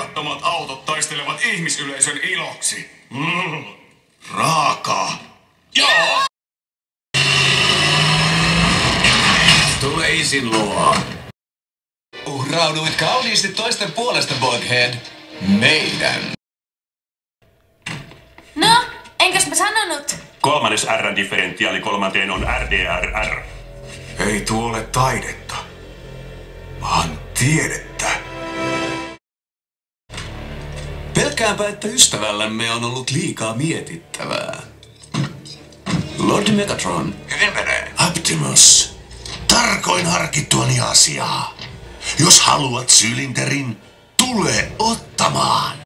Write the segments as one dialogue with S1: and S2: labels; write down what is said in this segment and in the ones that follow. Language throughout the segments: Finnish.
S1: viattomat autot taistelevat ihmisyleisön iloksi. Raakaa. Joo! Tule isin luo.
S2: Uhrauduit kauniisti toisten puolesta, Bughead. Meidän.
S3: No, enkäs mä sanonut?
S4: Kolmannes R-differentiaali kolmanteen on RDRR.
S1: Ei tuo ole taidetta, vaan tiedettä.
S2: Pelkäänpä, että ystävällämme on ollut liikaa mietittävää. Lord Megatron.
S1: Hyvin menee.
S5: Optimus, tarkoin harkittuani asiaa. Jos haluat sylinterin, tule ottamaan.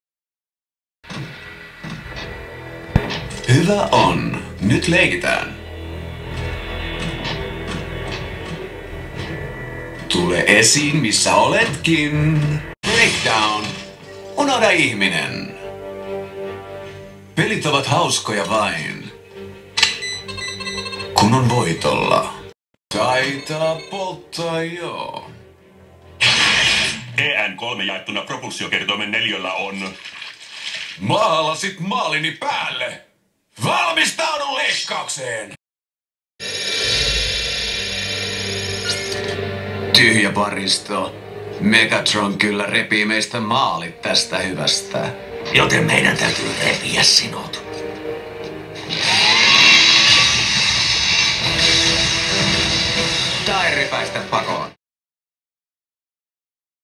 S2: Hyvä on. Nyt leikitään. Tule esiin, missä oletkin. Breakdown. Unohda ihminen. Pelit ovat hauskoja vain, kun on voitolla. Taitaa polttaa joo.
S4: EN3 jaettuna propulsiokertoimen neliöllä on...
S2: Maalasit maalini päälle. Valmistaudu leikkaukseen. Tyhjä paristo. Megatron kyllä repii meistä maalit tästä hyvästä.
S5: Joten meidän täytyy repiä sinut.
S2: Tai repäistä pakoon.